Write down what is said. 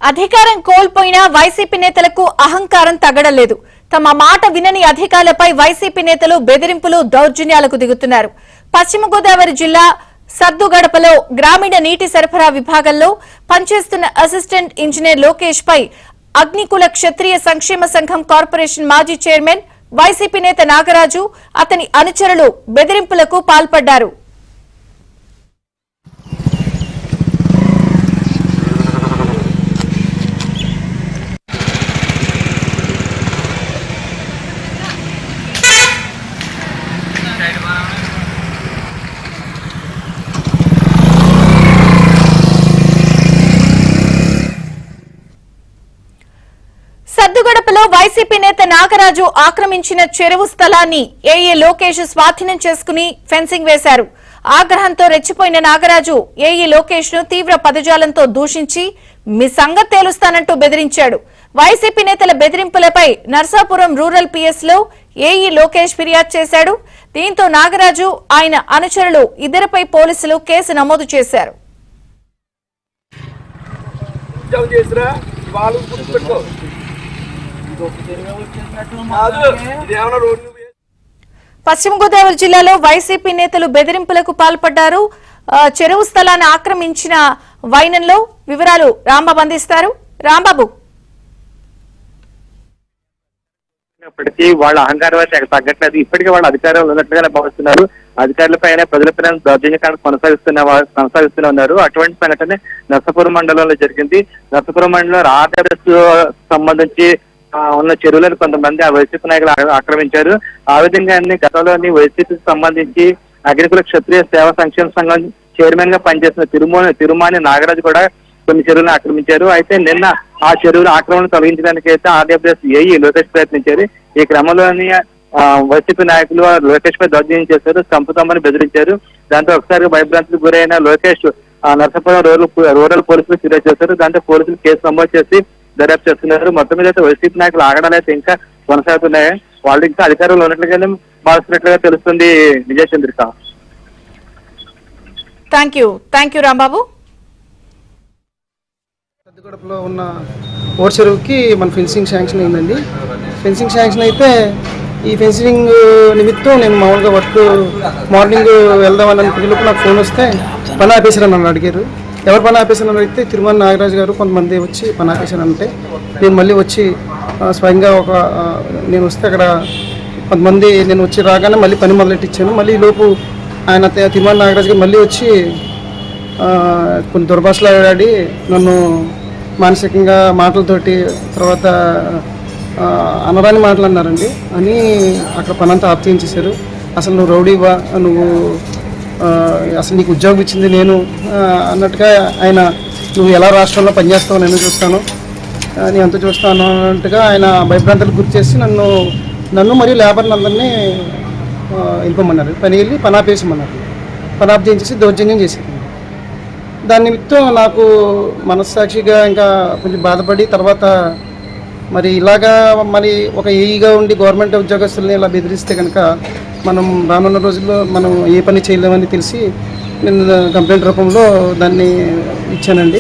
అధికారం కోల్పోయిన వైసీపీ నేతలకు అహంకారం తగ్గడలేదు. తమ మాట వినని అధికారులపై వైసీపీ నేతలు బెదిరింపులు, దౌర్జన్యాలకు దిగుతున్నారు. పశ్చిమ గోదావరి జిల్లా సద్దుగడపలో గ్రామీణ నీటి సరఫరా విభాగంలో పనిచేస్తున్న అసిస్టెంట్ ఇంజనీర్ లోకేష్ పై అగ్నికుల క్షత్రియ సంక్షేమ సంఘం కార్పొరేషన్ మాజీ చైర్మన్ వైసీపీ నేత నాగరాజు, అతని అనుచరులు బెదిరింపులకు పాల్పడ్డారు. సద్దుగడపలో వైసీపీ నేత నాగరాజు ఆక్రమించిన చెరువు స్థలాన్ని ఏఈ లోకేష్ స్వాధీనం చేసుకుని ఫెన్సింగ్ వేశారు. ఆగ్రహంతో రెచ్చిపోయిన నాగరాజు ఏఈ లోకేష్ ను తీవ్ర పదజాలంతో దూషించి మీ సంగతి తేలుస్తానంటూ బెదిరించాడు. వైసీపీ నేతల బెదిరింపులపై నర్సాపురం రూరల్ పిఎస్ లో ఏఈ లోకేష్ ఫిర్యాదు చేశాడు. దీంతో నాగరాజు, ఆయన అనుచరులు ఇద్దరిపై పోలీసులు కేసు నమోదు చేశారు. పశ్చిమ గోదావరి జిల్లాలో వైసీపీ నేతలు బెదిరింపులకు పాల్పడ్డారు. చెరువు స్థలాన్ని ఆక్రమించిన వైనంలో వివరాలు రాంబాబు అందిస్తారు. రాంబాబు, ఇప్పటికీ వాళ్ళ అహంకారం తగ్గట్లేదు. ఇప్పటికీ వాళ్ళ అధికారంలో ఉన్నట్లుగానే భావిస్తున్నారు. అధికారులపైన ప్రజలపైన దౌర్జన్యకాండ కొనసాగిస్తూనే ఉన్నారు. అటువంటి సంఘటన నర్సాపురం మండలంలో జరిగింది. నర్సాపురం మండలంలో ఆర్డర్స్ సంబంధించి ఉన్న చెరువులను కొంతమంది ఆ వైసీపీ నాయకులు ఆక్రమించారు. ఆ విధంగానే గతంలోని వైసీపీకి సంబంధించి అగ్నికుల క్షత్రియ సేవా సంక్షేమ సంఘం చైర్మన్ గా పనిచేసిన తిరుమాని నాగరాజు కూడా కొన్ని చెరువులను ఆక్రమించారు. అయితే నిన్న ఆ చెరువుల ఆక్రమణ తొలగించడానికి అయితే ఆర్డబ్ల్యూఎస్ ఏఈ లోకేష్ ప్రయత్నించారు. ఈ క్రమంలోని వైసీపీ నాయకులు లోకేష్ పై దౌర్జన్యం చేశారు, చంపుతామని బెదిరించారు. దాంతో ఒకసారి భయభ్రాంతికి గురైన లోకేష్ నర్సాపురం రూరల్ పోలీసులు ఫిర్యాదు చేశారు. దాంతో పోలీసులు కేసు నమోదు చేసి దర్యాప్తు చేస్తున్నారు. మొత్తం మీద అయితే వైసీపీ నాయకులు ఆగడాలు అయితే ఇంకా కొనసాగుతున్నాయి. వాళ్ళు ఇంకా అధికారంలో ఉన్నట్లుగానే భావిస్తున్నట్లుగా తెలుస్తుంది. విజయచంద్రిక. Thank you Rambabu. సద్దుగడపలో ఉన్న ఓర్ చెరువుకి మన ఫెన్సింగ్ శాంక్షన్ అయిందండి. ఫెన్సింగ్ శాంక్షన్ అయితే ఈ ఫెన్సింగ్ నిమిత్తం నేను మామూలుగా వర్క్ మార్నింగ్ వెళ్దామని అనుకున్నప్పుడు నాకు ఫోన్ వస్తే పని ఆపేశారని నన్ను అడిగారు. ఎవరు పని ఆపేశారని అడిగితే తిరుమల నాగరాజు గారు కొంతమంది వచ్చి పని ఆపేశారంటే నేను మళ్ళీ వచ్చి స్వయంగా నేను వస్తే అక్కడ కొంతమంది నేను వచ్చి రాగానే మళ్ళీ పని మొదలెట్టించాను. మళ్ళీ లోపు ఆయన తిరుమల నాగరాజు గారు మళ్ళీ వచ్చి కొన్ని దుర్భాషలు ఆడి నన్ను మానసికంగా మాటలతోటి తర్వాత అనరాని మాటలు అన్నారండి. అని అక్కడ పని అంతా ఆప్ చేయించేశారు. అసలు నువ్వు రౌడీవా, నువ్వు అసలు నీకు ఉద్యోగం ఇచ్చింది నేను అన్నట్టుగా ఆయన, నువ్వు ఎలా రాష్ట్రంలో పనిచేస్తావు నేను చూస్తాను, నేను అంతా చూస్తాను అన్నట్టుగా ఆయన భయభ్రాంతులకు గురి చేసి నన్ను మరియు లేబర్ని అందరినీ వెళ్ళిపోమన్నారు. పని ఆపేసమన్నారు. పని ఆప్ చేయించేసి దౌర్జన్యం చేశారు. దాని నిమిత్తం నాకు మనస్సాక్షిగా ఇంకా కొంచెం బాధపడి తర్వాత ఇలాగా ఒక ఏఈగా ఉండి గవర్నమెంట్ ఉద్యోగస్తుల్ని ఇలా బెదిరిస్తే కనుక మనం రానున్న రోజుల్లో మనం ఏ పని చేయలేమని తెలిసి నేను కంప్లైంట్ రూపంలో దాన్ని ఇచ్చానండి.